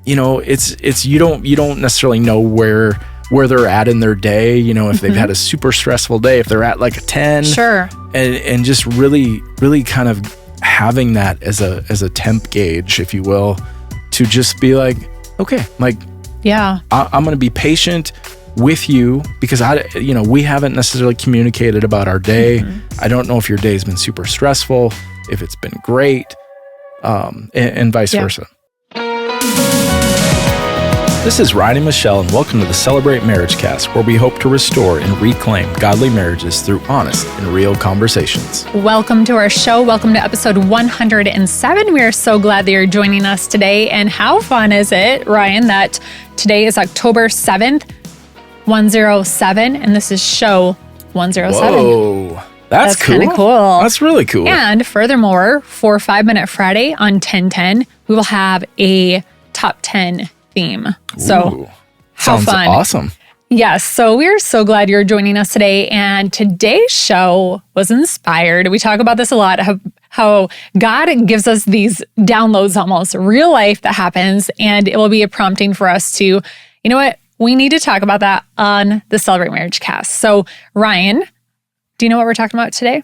it's you don't necessarily know where they're at in their day, if they've had a super stressful day, if they're at like a 10. Sure. And just really, really kind of having that as a temp gauge, if you will, to just be like, okay, like, yeah, I'm going to be patient with you because we haven't necessarily communicated about our day. I don't know if your day's been super stressful, if it's been great, and vice versa. This is Ryan and Michelle, and welcome to the Celebrate MarriageCast, where we hope to restore and reclaim godly marriages through honest and real conversations. Welcome to our show. Welcome to episode 107. We are so glad that you're joining us today. And how fun is it, Ryan, that today is October 7th, 107, and this is show 107. Whoa. That's cool. Kind of cool. That's really cool. And furthermore, for 5 Minute Friday on 1010, we will have a top 10 theme. So how sounds fun. Awesome. Yes. So we're so glad you're joining us today. And today's show was inspired. We talk about this a lot, how God gives us these downloads, almost real life that happens. And it will be a prompting for us to, you know what? We need to talk about that on the Celebrate MarriageCast. So Ryan, do you know what we're talking about today?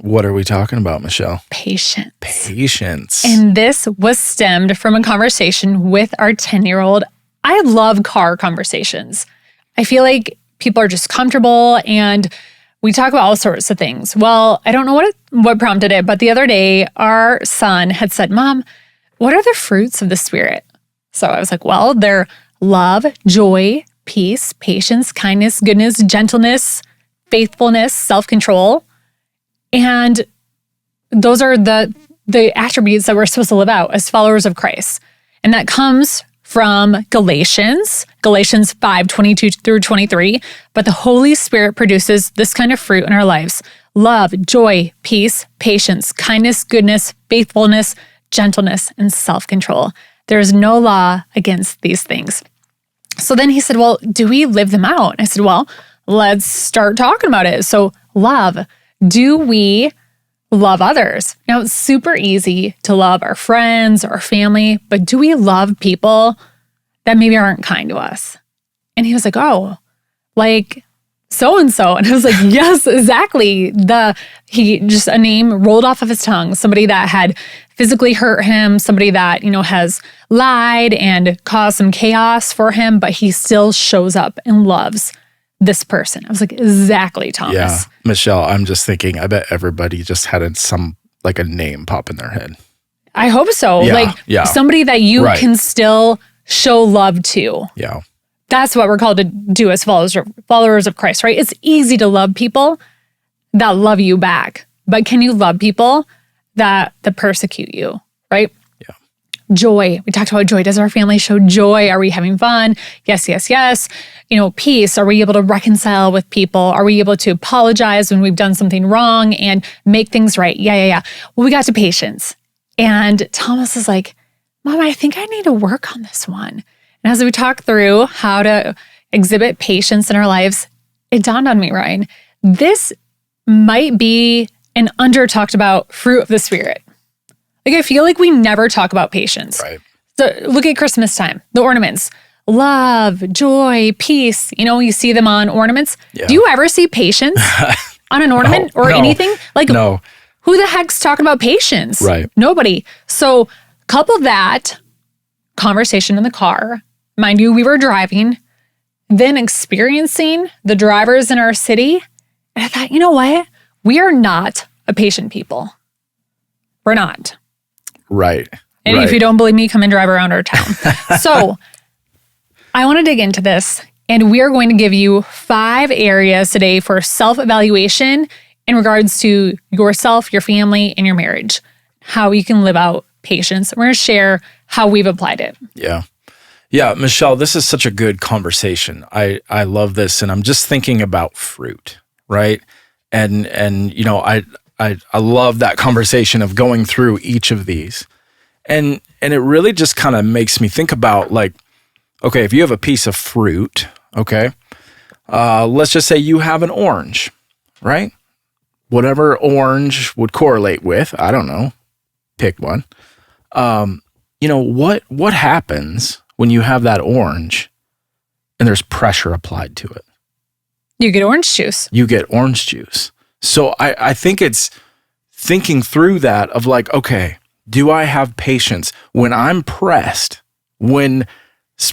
What are we talking about, Michelle? Patience. Patience. And this was stemmed from a conversation with our 10-year-old. I love car conversations. I feel like people are just comfortable and we talk about all sorts of things. Well, I don't know what prompted it, but the other day our son had said, "Mom, what are the fruits of the Spirit?" So I was like, well, they're love, joy, peace, patience, kindness, goodness, gentleness, faithfulness, self-control. And those are the attributes that we're supposed to live out as followers of Christ. And that comes from Galatians 5:22 through 23. But the Holy Spirit produces this kind of fruit in our lives: love, joy, peace, patience, kindness, goodness, faithfulness, gentleness, and self-control. There is no law against these things. So then he said, well, do we live them out? I said, well, let's start talking about it. So love. Do we love others? Now, it's super easy to love our friends or our family, but do we love people that maybe aren't kind to us? And he was like, oh, like so-and-so. And I was like, yes, exactly. A name rolled off of his tongue, somebody that had physically hurt him, somebody that, has lied and caused some chaos for him, but he still shows up and loves this person. I was like, exactly, Thomas. Yeah, Michelle, I'm just thinking, I bet everybody just had a name pop in their head. I hope so. Somebody that you can still show love to. Yeah. That's what we're called to do as followers of Christ, right? It's easy to love people that love you back, but can you love people that persecute you, right? Yeah. Joy. We talked about joy. Does our family show joy? Are we having fun? Yes, yes, yes. Peace. Are we able to reconcile with people? Are we able to apologize when we've done something wrong and make things right? Yeah. Well, we got to patience. And Thomas is like, Mom, I think I need to work on this one. And as we talk through how to exhibit patience in our lives, it dawned on me, Ryan, this might be an under-talked about fruit of the Spirit. Like, I feel like we never talk about patience. Right. So look at Christmas time, the ornaments, love, joy, peace. You see them on ornaments. Yeah. Do you ever see patience on an ornament or anything? Like, no. Who the heck's talking about patience? Right. Nobody. So couple that conversation in the car. Mind you, we were driving, then experiencing the drivers in our city. And I thought, you know what? We are not a patient people. We're not. Right. And if you don't believe me, come and drive around our town. So I want to dig into this, and we are going to give you 5 areas today for self-evaluation in regards to yourself, your family, and your marriage, how you can live out patience. We're going to share how we've applied it. Yeah. Yeah, Michelle, this is such a good conversation. I love this, and I'm just thinking about fruit, right? And I love that conversation of going through each of these. And it really just kind of makes me think about, like, okay, if you have a piece of fruit, okay, let's just say you have an orange, right? Whatever orange would correlate with, I don't know, pick one. What happens when you have that orange and there's pressure applied to it? You get orange juice. You get orange juice. So I think it's thinking through that of like, okay, do I have patience when I'm pressed, when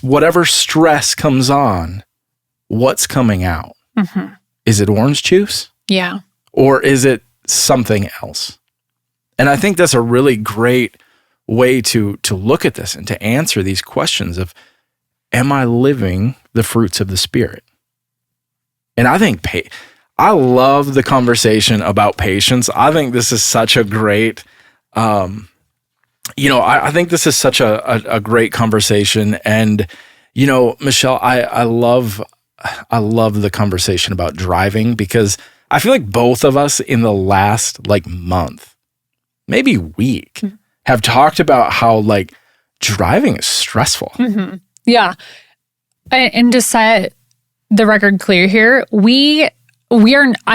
whatever stress comes on, what's coming out? Mm-hmm. Is it orange juice? Yeah. Or is it something else? And I think that's a really great way to look at this and to answer these questions of, am I living the fruits of the Spirit? And I think I love the conversation about patience. I think this is such a great, I think this is such a great conversation. And, Michelle, I love the conversation about driving, because I feel like both of us in the last month, maybe week, have talked about how driving is stressful. Mm-hmm. Yeah. And to set the record clear here, I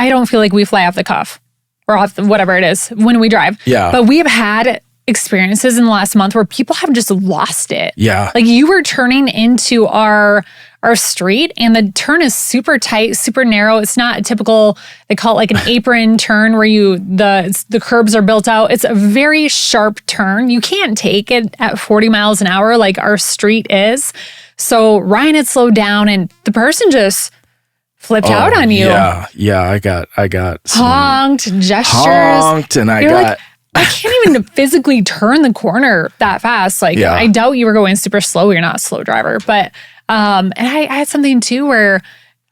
don't feel like we fly off the cuff or off whatever it is when we drive. Yeah. But we have had experiences in the last month where people have just lost it. Yeah. You were turning into our street and the turn is super tight, super narrow. It's not a typical, they call it an apron turn where the curbs are built out. It's a very sharp turn. You can't take it at 40 miles an hour like our street is. So Ryan had slowed down and the person just flipped out on you. Yeah. I got some honked, gestures. Honked, and I can't even physically turn the corner that fast. I doubt you were going super slow. You're not a slow driver. But, and I had something too where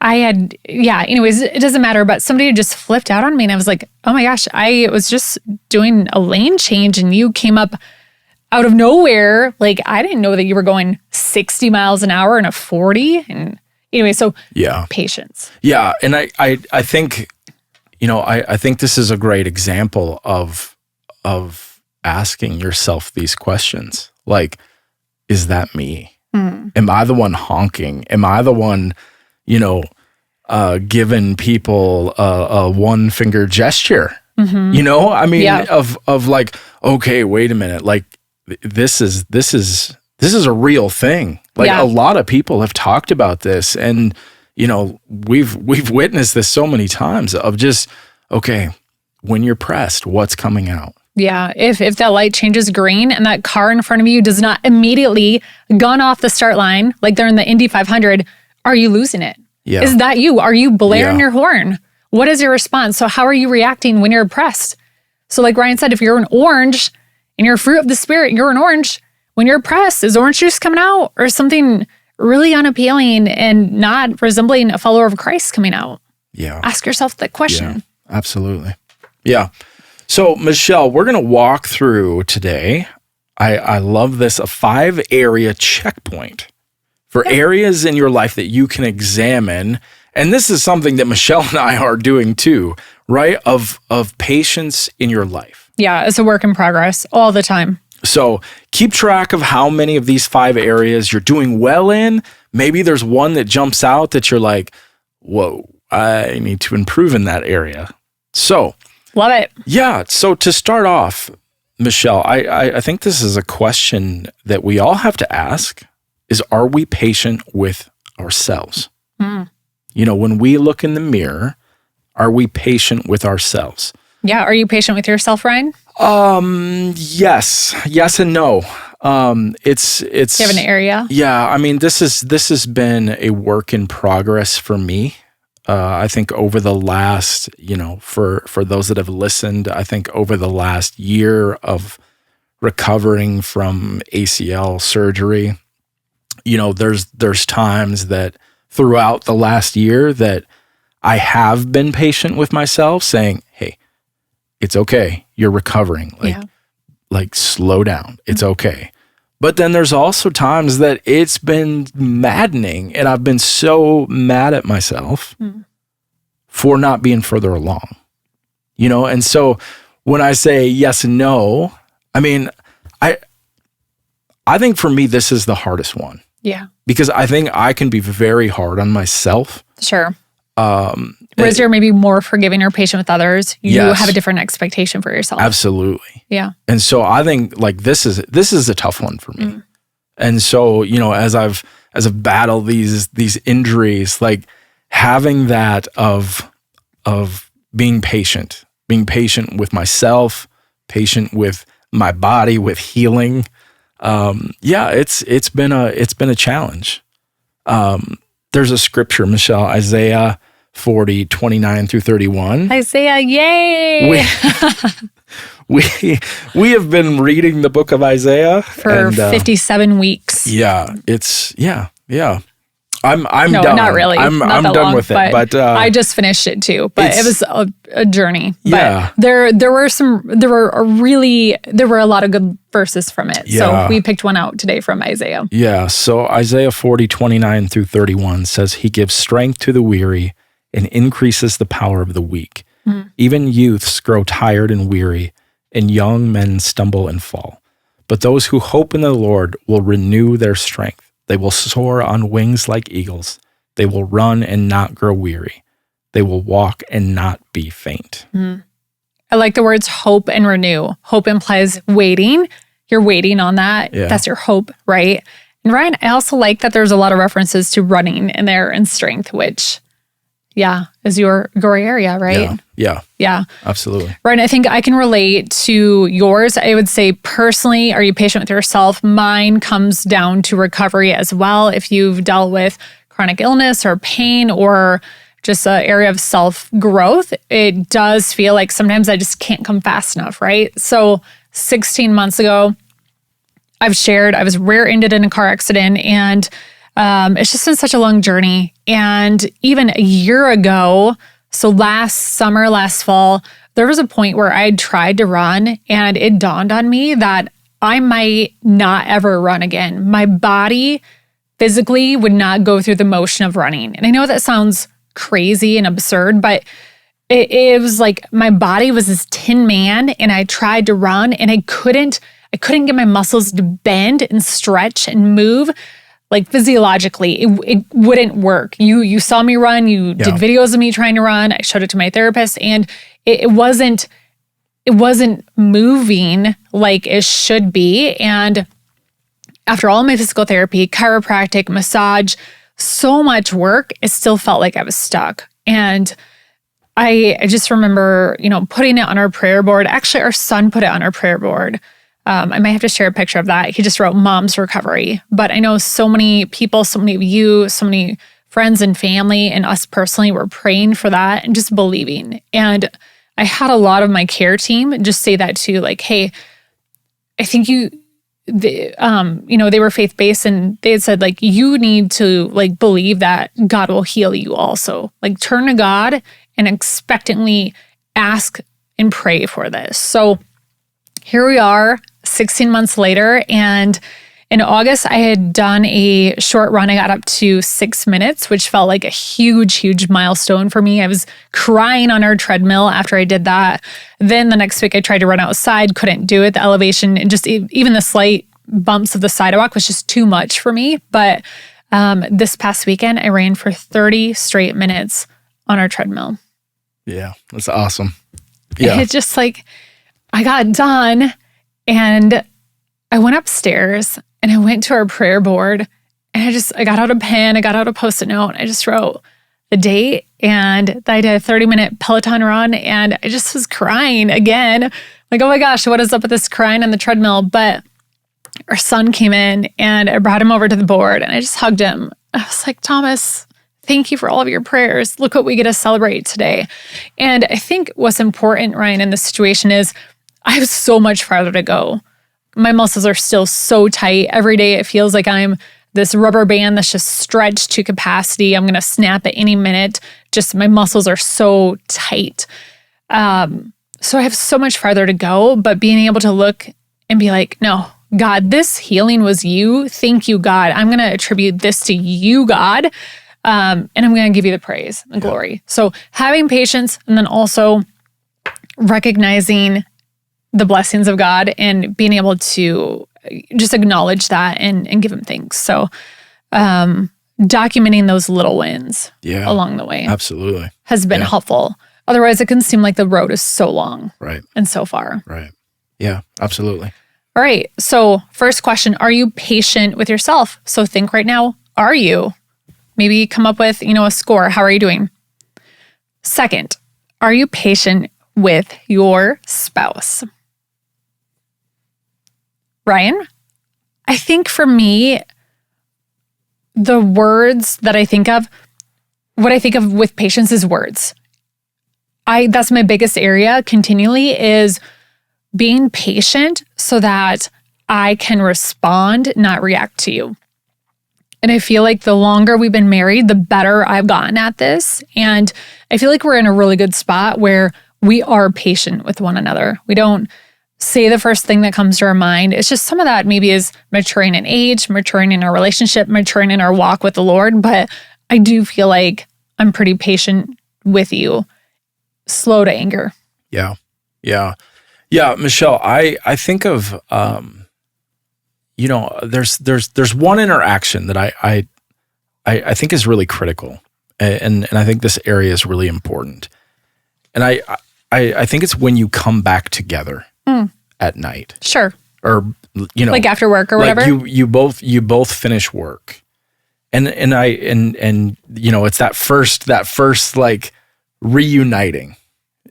anyways, it doesn't matter. But somebody had just flipped out on me and I was like, oh my gosh, I was just doing a lane change and you came up out of nowhere. I didn't know that you were going 60 miles an hour in a 40. And anyway, so patience. Yeah. And I think, I think this is a great example of asking yourself these questions. Is that me? Am I the one honking? Am I the one, giving people a one finger gesture? Mm-hmm. Of okay, wait a minute. This is a real thing. A lot of people have talked about this, and we've witnessed this so many times of just, okay, when you're pressed, what's coming out? Yeah, if that light changes green and that car in front of you does not immediately gun off the start line, like they're in the Indy 500, are you losing it? Yeah. Is that you? Are you blaring your horn? What is your response? So how are you reacting when you're pressed? So like Ryan said, if you're an orange and you're a fruit of the Spirit, you're an orange. When you're pressed, is orange juice coming out or something really unappealing and not resembling a follower of Christ coming out? Yeah. Ask yourself that question. Yeah, absolutely. Yeah. So, Michelle, we're going to walk through today. I love this, a 5-area checkpoint for areas in your life that you can examine. And this is something that Michelle and I are doing too, right? Of patience in your life. Yeah, it's a work in progress all the time. So keep track of how many of these 5 areas you're doing well in. Maybe there's one that jumps out that you're like, whoa, I need to improve in that area. So love it. Yeah. So to start off, Michelle, I think this is a question that we all have to ask is, are we patient with ourselves? When we look in the mirror, are we patient with ourselves? Yeah. Are you patient with yourself, Ryan? Yes and no. It's. Do you have an area? Yeah. I mean, this has been a work in progress for me. I think over the last, for those that have listened, I think over the last year of recovering from ACL surgery, there's times that throughout the last year that I have been patient with myself, saying, hey, it's okay. You're recovering. Slow down. It's okay. But then there's also times that it's been maddening and I've been so mad at myself for not being further along, And so when I say yes and no, I mean, I think for me, this is the hardest one. Yeah. Because I think I can be very hard on myself. Sure. Whereas you're maybe more forgiving or patient with others, you have a different expectation for yourself. Absolutely. Yeah. And so I think this is a tough one for me. And so, as I've battled these injuries, like having that of being patient with myself, patient with my body, with healing. It's been a challenge. There's a scripture, Michelle, Isaiah 40, 29 through 31. Isaiah, yay! We have been reading the book of Isaiah for 57 weeks. Yeah. I'm no, done. Not really. I'm not done long, with it. But I just finished it too. But it was a journey. Yeah. But there were a lot of good verses from it. Yeah. So we picked one out today from Isaiah. Yeah. So Isaiah 40, 29 through 31 says, He gives strength to the weary and increases the power of the weak. Even youths grow tired and weary, and young men stumble and fall. But those who hope in the Lord will renew their strength. They will soar on wings like eagles. They will run and not grow weary. They will walk and not be faint. I like the words hope and renew. Hope implies waiting. You're waiting on that. Yeah. That's your hope, right? And Ryan, I also like that there's a lot of references to running in there and strength, which, is your gray area, right? Yeah. Absolutely. Ryan, I think I can relate to yours. I would say personally, are you patient with yourself? Mine comes down to recovery as well. If you've dealt with chronic illness or pain or just an area of self-growth, it does feel like sometimes I just can't come fast enough, right? So 16 months ago, I've shared I was rear-ended in a car accident, and it's just been such a long journey. And even a year ago, so last fall, there was a point where I tried to run, and it dawned on me that I might not ever run again. My body physically would not go through the motion of running. And I know that sounds crazy and absurd, but it was like my body was this tin man, and I tried to run, and I couldn't get my muscles to bend and stretch and move. Like physiologically, it wouldn't work. You saw me run, you did videos of me trying to run. I showed it to my therapist, and it wasn't moving like it should be. And after all my physical therapy, chiropractic, massage, so much work, it still felt like I was stuck. And I just remember, putting it on our prayer board. Actually, our son put it on our prayer board. I might have to share a picture of that. He just wrote Mom's Recovery. But I know so many people, so many of you, so many friends and family and us personally were praying for that and just believing. And I had a lot of my care team just say that too, like, hey, I think they were faith-based, and they had said, like, you need to like believe that God will heal you also. Like, turn to God and expectantly ask and pray for this. So here we are 16 months later, and in August, I had done a short run. I got up to 6 minutes, which felt like a huge, huge milestone for me. I was crying on our treadmill after I did that. Then the next week, I tried to run outside, couldn't do it. The elevation and just even the slight bumps of the sidewalk was just too much for me. But this past weekend, I ran for 30 straight minutes on our treadmill. Yeah, that's awesome. Yeah. It's just like, I got done, and I went upstairs and I went to our prayer board, and I got out a pen, I got out a Post-it note, and I just wrote the date, and I did a 30-minute Peloton run, and I just was crying again. Like, oh my gosh, what is up with this crying on the treadmill? But our son came in, and I brought him over to the board, and I just hugged him. I was like, Thomas, thank you for all of your prayers. Look what we get to celebrate today. And I think what's important, Ryan, in this situation is I have so much farther to go. My muscles are still so tight. Every day it feels like I'm this rubber band that's just stretched to capacity. I'm going to snap at any minute. Just my muscles are so tight. So I have so much farther to go, but being able to look and be like, no, God, this healing was you. Thank you, God. I'm going to attribute this to you, God. And I'm going to give you the praise and glory. So having patience, and then also recognizing the blessings of God and being able to just acknowledge that and give him thanks. So documenting those little wins along the way has been helpful. Otherwise, it can seem like the road is so long and so far. Right. Yeah, absolutely. All All right. So first question, are you patient with yourself? So think right now, are you? Maybe come up with, a score. How are you doing? Second, are you patient with your spouse? Ryan? I think for me, the words that I think of, what I think of with patience is words. That's my biggest area continually is being patient so that I can respond, not react to you. And I feel like the longer we've been married, the better I've gotten at this. And I feel like we're in a really good spot where we are patient with one another. We don't say the first thing that comes to our mind. It's just some of that maybe is maturing in age, maturing in our relationship, maturing in our walk with the Lord. But I do feel like I'm pretty patient with you, slow to anger. Yeah. Michelle, I think of, there's one interaction that I think is really critical. And I think this area is really important. And I think it's when you come back together at night. Sure. Or, like after work or whatever. You both finish work. And it's that first like reuniting,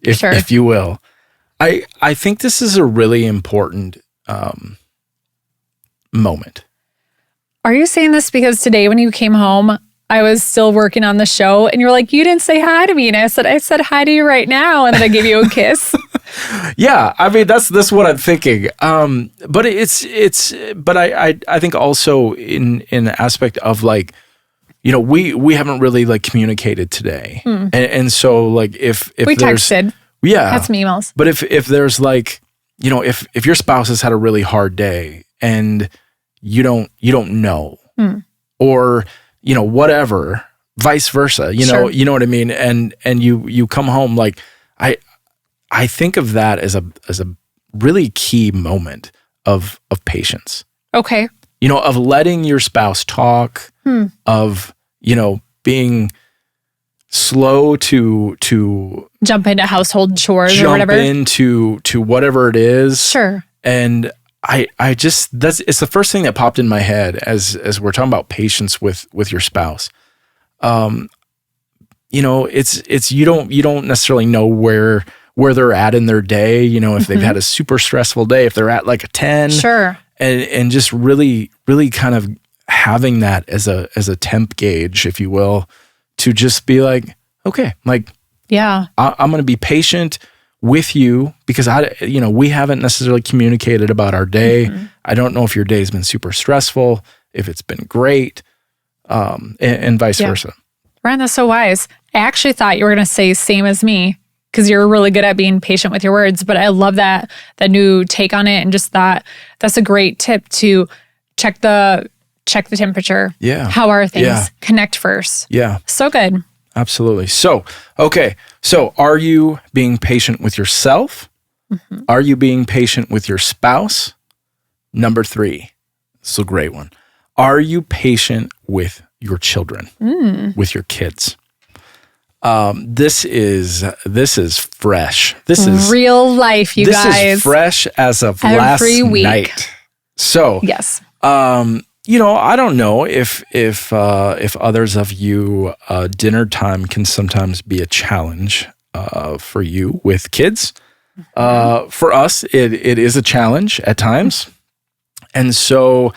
if you will. I think this is a really important moment. Are you saying this because today when you came home, I was still working on the show and you're like, you didn't say hi to me. And I said hi to you right now. And then I gave you a kiss. Yeah. I mean, that's what I'm thinking. But but I think also in the aspect of like, we haven't really like communicated today. And so like if we texted. Yeah. Had some emails. But if there's like, if your spouse has had a really hard day and you don't know or, whatever, vice versa, Sure. you know what I mean? And you come home, like, I think of that as a really key moment of patience. Okay. Of letting your spouse talk, of, being slow to jump into household chores or whatever. Jump into whatever it is. Sure. And I just, it's the first thing that popped in my head as we're talking about patience with your spouse. It's you don't necessarily know where they're at in their day, if they've had a super stressful day, if they're at like a 10. Sure. And just really, really kind of having that as a temp gauge, if you will, to just be like, okay, like, yeah, I'm going to be patient with you because we haven't necessarily communicated about our day. I don't know if your day's been super stressful, if it's been great, and vice versa. Ryan, that's so wise. I actually thought you were going to say same as me because you're really good at being patient with your words, but I love that new take on it and just that's a great tip to check the temperature. Yeah. How are things? Yeah. Connect first. Yeah. So good. Absolutely. So, okay. So are you being patient with yourself? Are you being patient with your spouse? Number 3. This is a great one. Are you patient with your children, with your kids? This is fresh. This is real life, you guys. This is fresh as of every last week. night. So, yes. I don't know if others of you, dinner time can sometimes be a challenge for you with kids. For us, it is a challenge at times. And so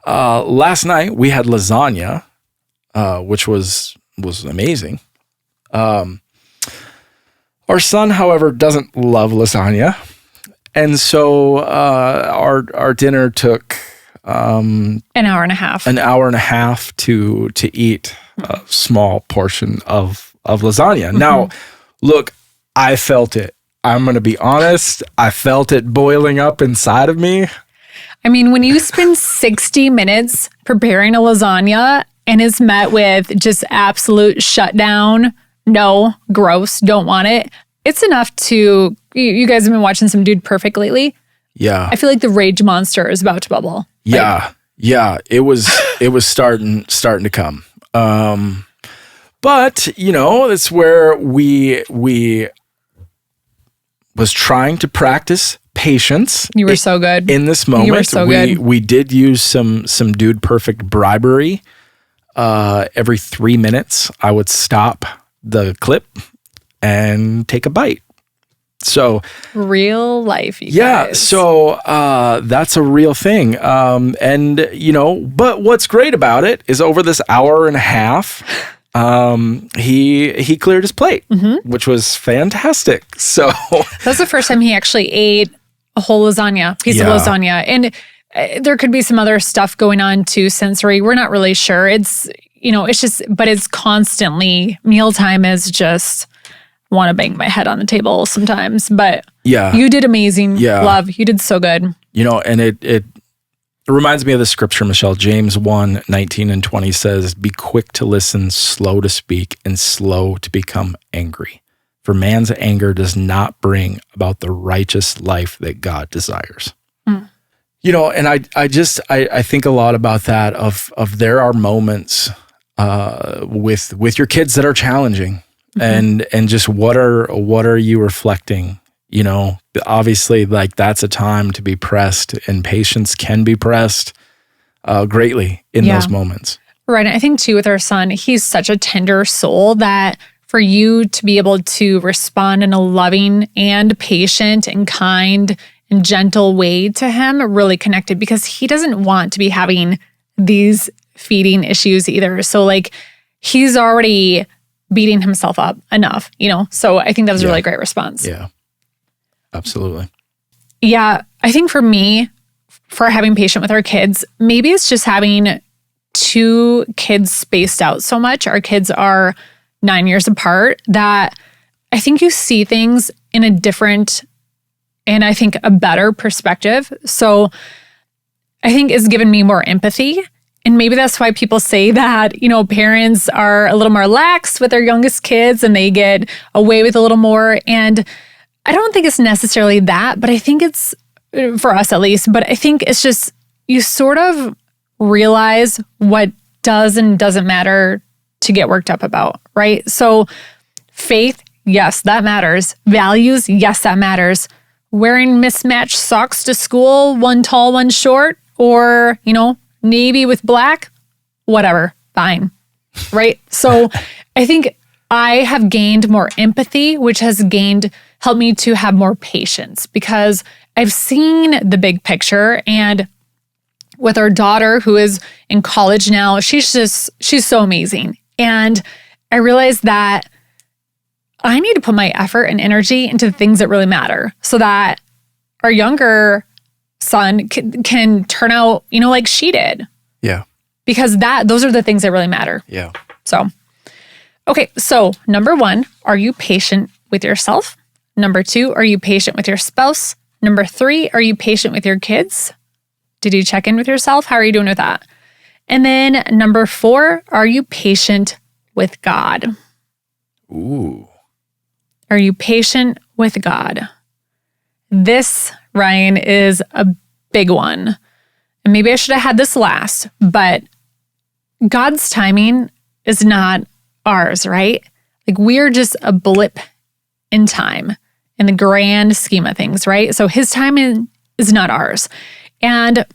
last night we had lasagna, which was amazing. Our son, however, doesn't love lasagna. And so our dinner took an hour and a half to eat a small portion of lasagna. Now, look, I felt it. I'm going to be honest. I felt it boiling up inside of me. I mean, when you spend 60 minutes preparing a lasagna and is met with just absolute shutdown, no, gross, don't want it, it's enough to, you guys have been watching some Dude Perfect lately. Yeah. I feel like the rage monster is about to bubble. Yeah. Yeah. It was starting to come. But, it's where we was trying to practice patience. You were so good. In this moment. You were so good. We did use some dude perfect bribery. Every 3 minutes, I would stop the clip and take a bite. So real life, you yeah, guys. so that's a real thing. And but what's great about it is over this hour and a half, he cleared his plate, which was fantastic. So that was the first time he actually ate a whole piece of lasagna. And there could be some other stuff going on too, sensory. We're not really sure. It's just, but it's constantly, mealtime is just want to bang my head on the table sometimes. But yeah, you did amazing. Yeah. Love, you did so good. And it reminds me of the scripture, Michelle. James 1:19-20 says, "Be quick to listen, slow to speak, and slow to become angry. For man's anger does not bring about the righteous life that God desires." Mm. And I think a lot about that of there are moments with your kids that are challenging. And just what are you reflecting? Obviously, like, that's a time to be pressed, and patience can be pressed greatly in those moments. Right. And I think too, with our son, he's such a tender soul that for you to be able to respond in a loving and patient and kind and gentle way to him really connected, because he doesn't want to be having these feeding issues either. So like, he's already beating himself up enough, So I think that was a really great response. Yeah, absolutely. Yeah, I think for me, for having patience with our kids, maybe it's just having 2 kids spaced out so much. Our kids are 9 years apart, that I think you see things in a different, and I think a better perspective. So I think it's given me more empathy. And maybe that's why people say that, parents are a little more lax with their youngest kids and they get away with a little more. And I don't think it's necessarily that, but I think it's, for us at least, but I think it's just, you sort of realize what does and doesn't matter to get worked up about, right? So faith, yes, that matters. Values, yes, that matters. Wearing mismatched socks to school, one tall, one short, or, navy with black, whatever, fine, right? So I think I have gained more empathy, which has helped me to have more patience, because I've seen the big picture. And with our daughter, who is in college now, she's so amazing. And I realized that I need to put my effort and energy into the things that really matter, so that our younger son can turn out, like she did. Yeah. Because those are the things that really matter. Yeah. So, okay. So number 1, are you patient with yourself? Number 2, are you patient with your spouse? Number 3, are you patient with your kids? Did you check in with yourself? How are you doing with that? And then number 4, are you patient with God? Ooh. Are you patient with God? This, Ryan, is a big one. And maybe I should have had this last, but God's timing is not ours, right? Like, we're just a blip in time in the grand scheme of things, right? So his timing is not ours. And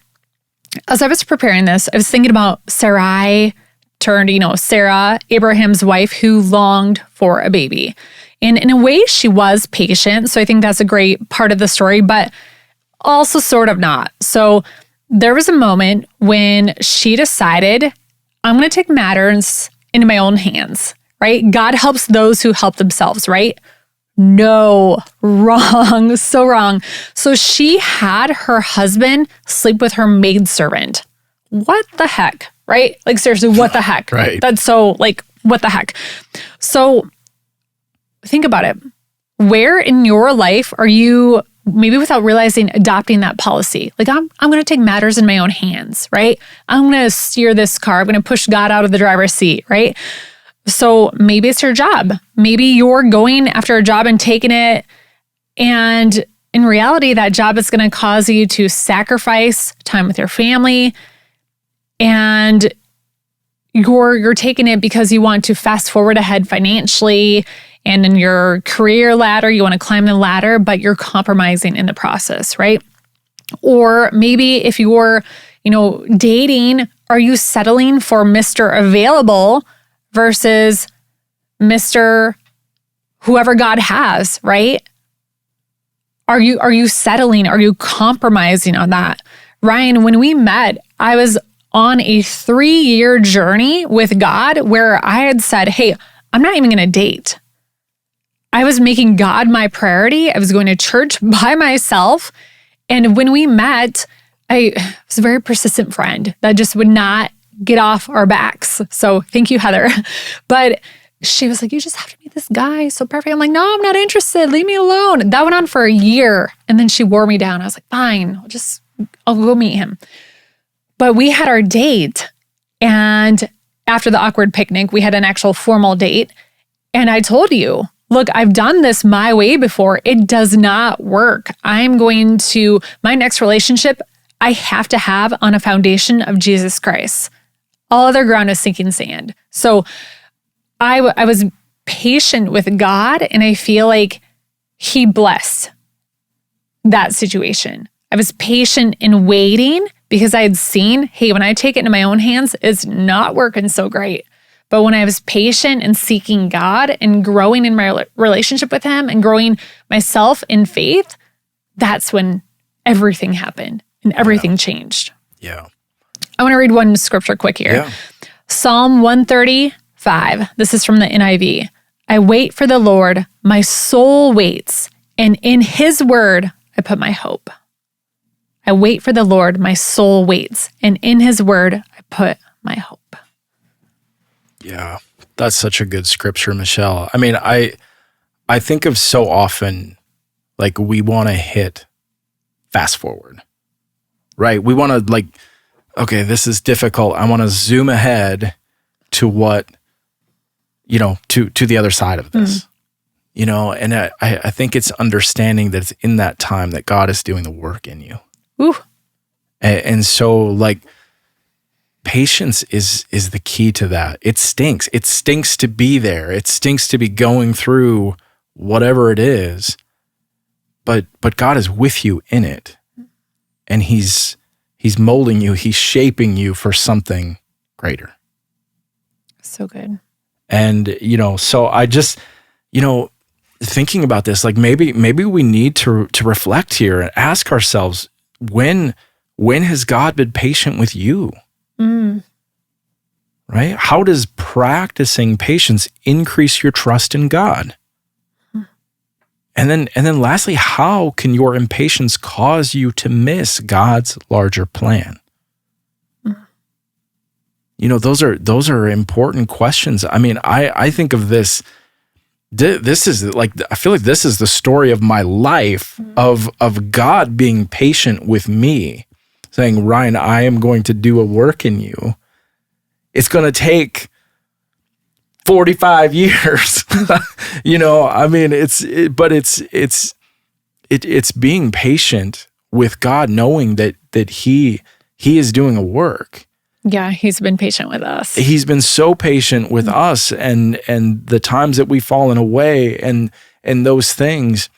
as I was preparing this, I was thinking about Sarai turned, Sarah, Abraham's wife, who longed for a baby. And in a way, she was patient. So I think that's a great part of the story, but also sort of not. So there was a moment when she decided, I'm going to take matters into my own hands, right? God helps those who help themselves, right? No, wrong, so wrong. So she had her husband sleep with her maidservant. What the heck, right? Like, seriously, what the heck? Right. That's so, like, what the heck? So think about it. Where in your life are you, maybe without realizing, adopting that policy? Like, I'm going to take matters in my own hands, right? I'm going to steer this car. I'm going to push God out of the driver's seat, right? So maybe it's your job. Maybe you're going after a job and taking it, and in reality, that job is going to cause you to sacrifice time with your family, and you're taking it because you want to fast forward ahead financially and in your career ladder, you want to climb the ladder, but you're compromising in the process, right? Or maybe if you're, dating, are you settling for Mr. Available versus Mr. Whoever God has, right? Are you settling? Are you compromising on that? Ryan, when we met, I was on a 3-year journey with God where I had said, hey, I'm not even going to date. I was making God my priority. I was going to church by myself. And when we met, I was a very persistent friend that just would not get off our backs. So thank you, Heather. But she was like, you just have to meet this guy. So perfect. I'm like, no, I'm not interested. Leave me alone. That went on for a year. And then she wore me down. I was like, fine, I'll go meet him. But we had our date. And after the awkward picnic, we had an actual formal date. And I told you, look, I've done this my way before. It does not work. My next relationship, I have to have on a foundation of Jesus Christ. All other ground is sinking sand. So I was patient with God, and I feel like He blessed that situation. I was patient in waiting because I had seen, hey, when I take it into my own hands, it's not working so great. But when I was patient and seeking God and growing in my relationship with Him and growing myself in faith, that's when everything happened and everything changed. Yeah. I want to read one scripture quick here. Yeah. Psalm 135. This is from the NIV. I wait for the Lord, my soul waits, and in His word I put my hope. I wait for the Lord, my soul waits, and in His word I put my hope. Yeah, that's such a good scripture, Michelle. I mean, I think of so often, like, we want to hit fast forward, right? We want to, like, okay, this is difficult. I want to zoom ahead to what, to the other side of this, and I think it's understanding that it's in that time that God is doing the work in you. Ooh. And so, like, patience is the key to that. It stinks. It stinks to be there. It stinks to be going through whatever it is. But God is with you in it. And He's molding you. He's shaping you for something greater. So good. And, so I just, thinking about this, like maybe we need to reflect here and ask ourselves, when has God been patient with you? Right? How does practicing patience increase your trust in God? And then lastly, how can your impatience cause you to miss God's larger plan? Those are important questions. I mean, I think of this. This is like, I feel like this is the story of my life of God being patient with me, saying, Ryan, I am going to do a work in you. It's going to take 45 years. I mean, it's being patient with God, knowing that He is doing a work. Yeah, He's been patient with us. He's been so patient with us, and the times that we've fallen away and those things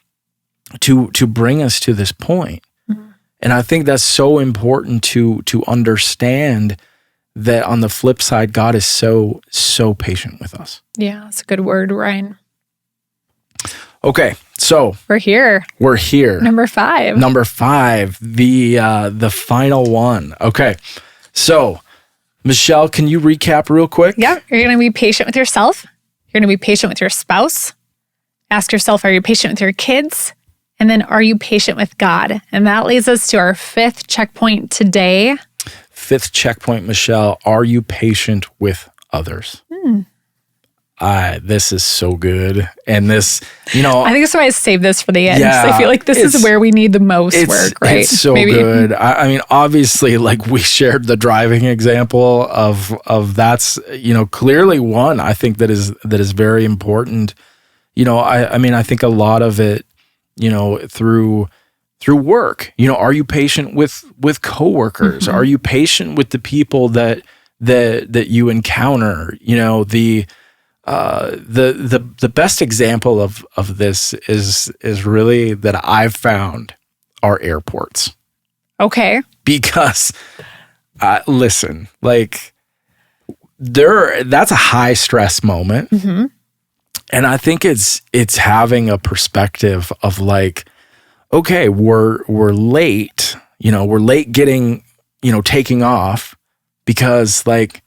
to bring us to this point. And I think that's so important to understand that on the flip side, God is so patient with us. Yeah, that's a good word, Ryan. Okay, so we're here. Number 5. The final one. Okay, so Michelle, can you recap real quick? Yeah, you're going to be patient with yourself. You're going to be patient with your spouse. Ask yourself, are you patient with your kids? And then, are you patient with God? And that leads us to our 5th checkpoint today. 5th checkpoint, Michelle, are you patient with others? This is so good. And this, I think that's why I saved this for the end. Yeah, I feel like this is where we need the most work, right? It's so good. I mean, obviously, like we shared the driving example of that's, clearly one I think that is very important. I mean, I think a lot of it, through work, are you patient with coworkers? Are you patient with the people that that you encounter. The best example of this is really that I've found are airports. Okay. Because listen, like that's a high stress moment. Mm-hmm. And I think it's having a perspective of like, okay, we're late, we're late getting, taking off because like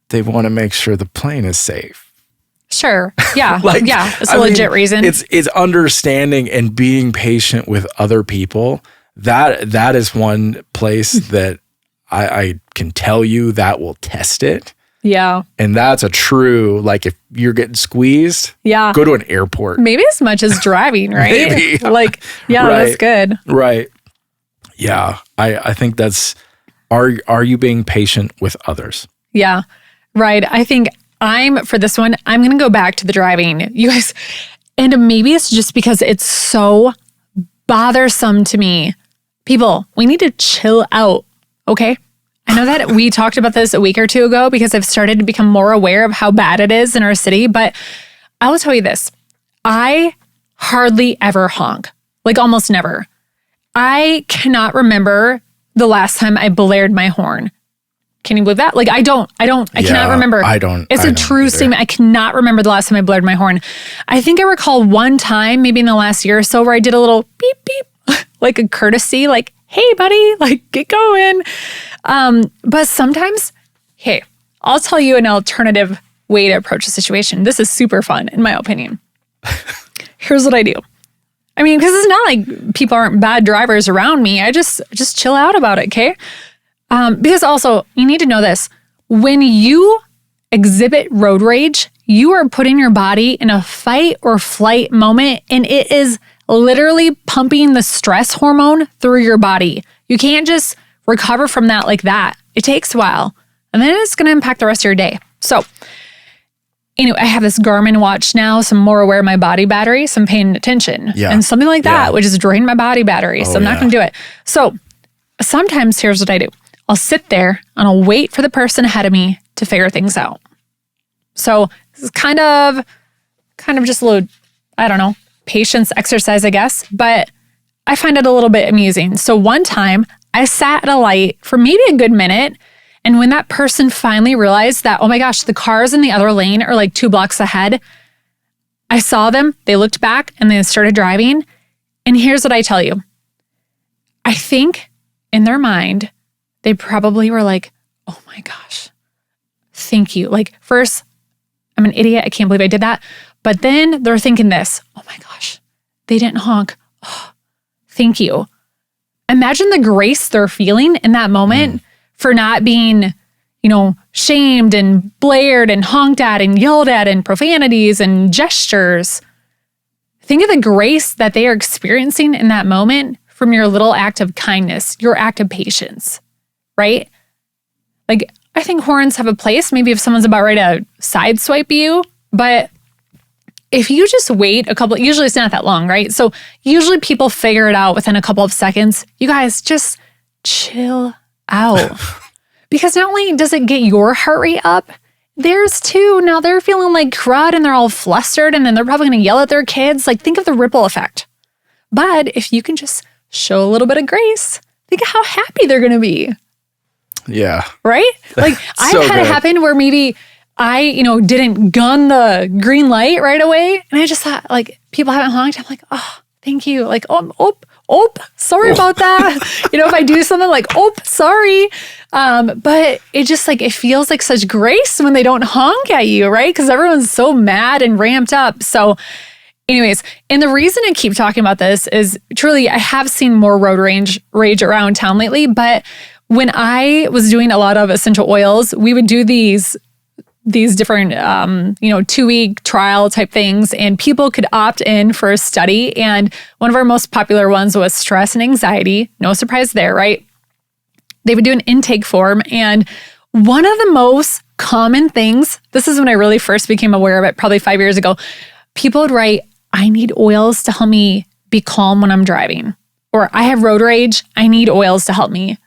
they want to make sure the plane is safe. Sure. Yeah. Like, yeah. It's a legit reason. It's understanding and being patient with other people. That is one place that I can tell you that will test it. Yeah. And that's a true, like, if you're getting squeezed, go to an airport. Maybe as much as driving, right? Maybe. Like, yeah, Right. That's good. Right. Yeah. I think that's, are you being patient with others? Yeah. Right. I think for this one, I'm going to go back to the driving. You guys, and maybe it's just because it's so bothersome to me. People, we need to chill out, okay? I know that we talked about this a week or two ago because I've started to become more aware of how bad it is in our city, but I will tell you this. I hardly ever honk, like almost never. I cannot remember the last time I blared my horn. Can you believe that? Like I cannot remember. It's a true statement. I cannot remember the last time I blared my horn. I think I recall one time, maybe in the last year or so, where I did a little beep, beep, like a courtesy, like, hey buddy, like get going. But sometimes, hey, I'll tell you an alternative way to approach a situation. This is super fun, in my opinion. Here's what I do. I mean, because it's not like people aren't bad drivers around me. I just chill out about it, okay? Because also, you need to know this. When you exhibit road rage, you are putting your body in a fight or flight moment, and it is literally pumping the stress hormone through your body. You can't just recover from that like that. It takes a while, and then it's going to impact the rest of your day. So, anyway, I have this Garmin watch now, so I'm more aware of my body battery, so I'm paying attention. Yeah. And something like that would just drain my body battery, so I'm not going to do it. So, sometimes here's what I do. I'll sit there and I'll wait for the person ahead of me to figure things out. So this is kind of just a little, I don't know, patience exercise, I guess, but I find it a little bit amusing. So one time I sat at a light for maybe a good minute. And when that person finally realized that, oh my gosh, the cars in the other lane are like 2 blocks ahead, I saw them, they looked back and they started driving. And here's what I tell you. I think in their mind, they probably were like, oh my gosh, thank you. Like first, I'm an idiot. I can't believe I did that. But then they're thinking this, oh my gosh, they didn't honk. Oh, thank you. Imagine the grace they're feeling in that moment for not being, shamed and blared and honked at and yelled at and profanities and gestures. Think of the grace that they are experiencing in that moment from your little act of kindness, your act of patience. Right? Like, I think horns have a place, maybe if someone's about ready to sideswipe you, but if you just wait usually it's not that long, right? So usually people figure it out within a couple of seconds. You guys just chill out. Because not only does it get your heart rate up, theirs too. Now they're feeling like crud and they're all flustered and then they're probably going to yell at their kids. Like, think of the ripple effect. But if you can just show a little bit of grace, think of how happy they're going to be. Yeah. Right? Like I've had it happen where maybe I, didn't gun the green light right away. And I just thought like people haven't honked. I'm like, oh, thank you. Like, sorry about that. If I do something like, sorry. But it just like, it feels like such grace when they don't honk at you, right? Because everyone's so mad and ramped up. So anyways, and the reason I keep talking about this is truly I have seen more road rage around town lately, but when I was doing a lot of essential oils, we would do these different, 2-week trial type things, and people could opt in for a study. And one of our most popular ones was stress and anxiety. No surprise there, right? They would do an intake form. And one of the most common things, this is when I really first became aware of it, probably 5 years ago, people would write, I need oils to help me be calm when I'm driving. Or I have road rage. I need oils to help me.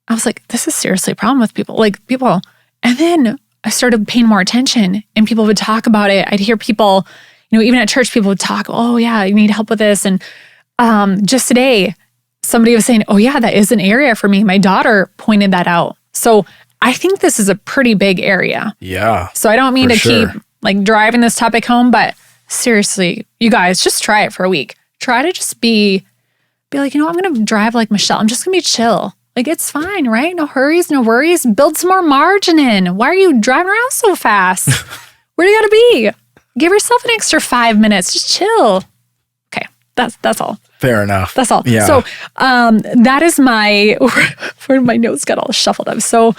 I was like, this is seriously a problem with people. And then I started paying more attention and people would talk about it. I'd hear people, even at church, people would talk, oh yeah, you need help with this. And just today, somebody was saying, oh yeah, that is an area for me. My daughter pointed that out. So I think this is a pretty big area. Yeah. So I don't mean to keep driving this topic home, but seriously, you guys, just try it for a week. Try to just be like, I'm going to drive like Michelle. I'm just going to be chill. Like, it's fine, right? No hurries, no worries. Build some more margin in. Why are you driving around so fast? Where do you got to be? Give yourself an extra 5 minutes. Just chill. Okay, that's all. Fair enough. That's all. Yeah. So that is where my notes got all shuffled. I'm so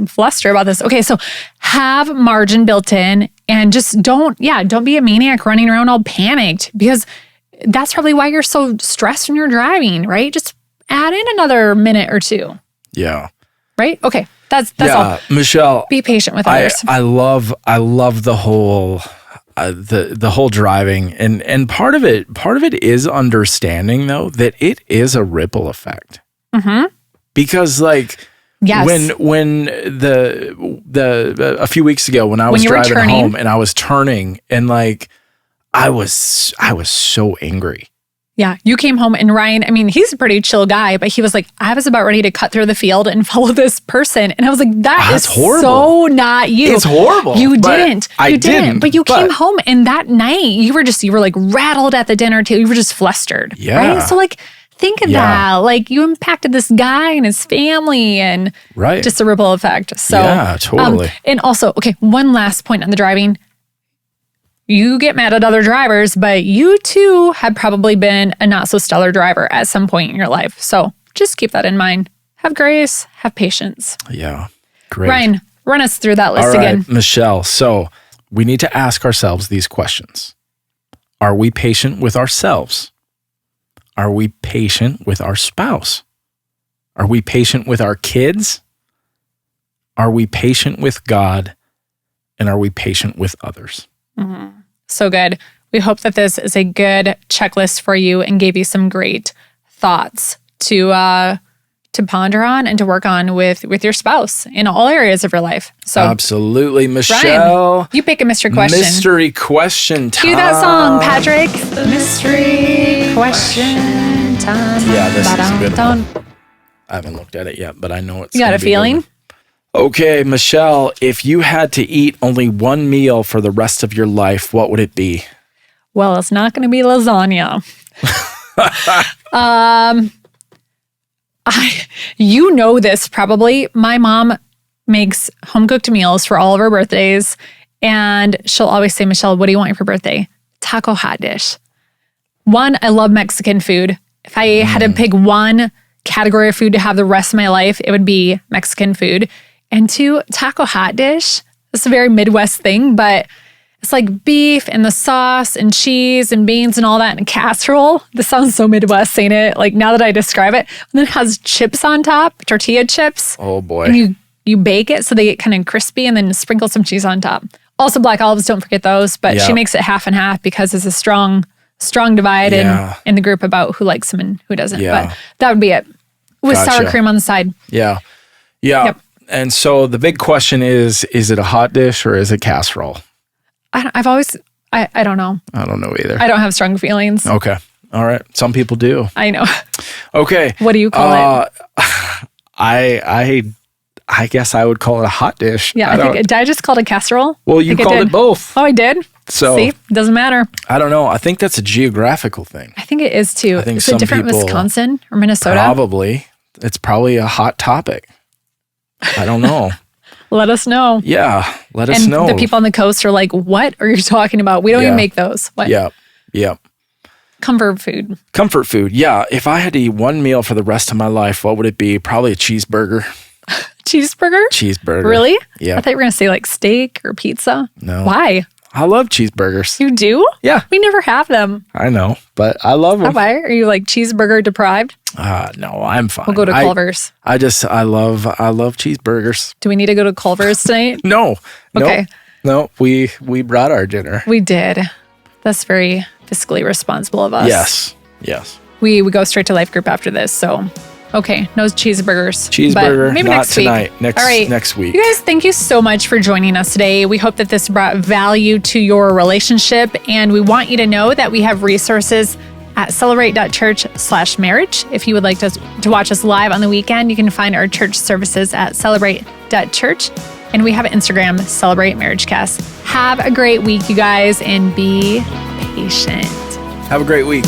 flustered about this. Okay, so have margin built in and just don't be a maniac running around all panicked, because that's probably why you're so stressed when you're driving, right? Just add in another minute or two. Yeah. Right? Okay. That's all. Michelle, be patient with others. I love the whole the whole driving, and part of it is understanding though that it is a ripple effect. Mm-hmm. Because yes. when the a few weeks ago when I was driving home and I was turning and I was so angry. Yeah, you came home and Ryan, he's a pretty chill guy, but he was like, I was about ready to cut through the field and follow this person. And I was like, that's horrible. So not you. It's horrible. You didn't. You didn't. But you came home and that night you were rattled at the dinner table. You were just flustered. Yeah. Right? So think of that. You impacted this guy and his family and just a ripple effect. So yeah, totally. And also, okay, one last point on the driving. You get mad at other drivers, but you too have probably been a not so stellar driver at some point in your life. So just keep that in mind. Have grace, have patience. Yeah, great. Ryan, run us through that list again. Michelle. So we need to ask ourselves these questions. Are we patient with ourselves? Are we patient with our spouse? Are we patient with our kids? Are we patient with God? And are we patient with others? Mm-hmm. So good. We hope that this is a good checklist for you and gave you some great thoughts to ponder on and to work on with your spouse in all areas of your life. So absolutely, Michelle. Ryan, you pick a mystery question. Mystery question time. Cue that song, Patrick. Mystery question time. Yeah, this is a good one. I haven't looked at it yet, but I know it's. You got a feeling? Okay, Michelle, if you had to eat only one meal for the rest of your life, what would it be? Well, it's not going to be lasagna. You know this probably. My mom makes home-cooked meals for all of her birthdays, and she'll always say, Michelle, what do you want for birthday? Taco hot dish. One, I love Mexican food. If I had to pick one category of food to have the rest of my life, it would be Mexican food. And two, taco hot dish. It's a very Midwest thing, but it's like beef and the sauce and cheese and beans and all that in a casserole. This sounds so Midwest, ain't it? Now that I describe it. And then it has chips on top, tortilla chips. Oh boy. And you bake it so they get kind of crispy and then sprinkle some cheese on top. Also black olives, don't forget those. But she makes it half and half because it's a strong divide in the group about who likes them and who doesn't. Yeah. But that would be it. With sour cream on the side. Yeah. Yeah. Yep. And so the big question is it a hot dish or is it casserole? I don't know. I don't know either. I don't have strong feelings. Okay. All right. Some people do. I know. Okay. What do you call it? I guess I would call it a hot dish. Yeah. Did I just call it a casserole? Well, you called it both. Oh, I did? So see, doesn't matter. I don't know. I think that's a geographical thing. I think it is too. I think is it different in Wisconsin or Minnesota? Probably. It's probably a hot topic. I don't know. Let us know. Yeah, let us know. And the people on the coast are like, what are you talking about? We don't even make those. What? Yeah. Comfort food. Comfort food. Yeah. If I had to eat one meal for the rest of my life, what would it be? Probably a cheeseburger. Cheeseburger. Really? Yeah. I thought you were going to say steak or pizza. No. Why? I love cheeseburgers. You do? Yeah. We never have them. I know, but I love them. Why? Are you cheeseburger deprived? No, I'm fine. We'll go to Culver's. I love cheeseburgers. Do we need to go to Culver's tonight? No. Okay. No, we brought our dinner. We did. That's very fiscally responsible of us. Yes. We go straight to life group after this, so Okay, no cheeseburgers. Cheeseburger, but maybe not next tonight. week. All right. Next week. You guys, thank you so much for joining us today. We hope that this brought value to your relationship, and we want you to know that we have resources at Celebrate.church/marriage. If you would like to watch us live on the weekend, you can find our church services at Celebrate.church. And we have an Instagram, Celebrate MarriageCast. Have a great week, you guys, and be patient. Have a great week.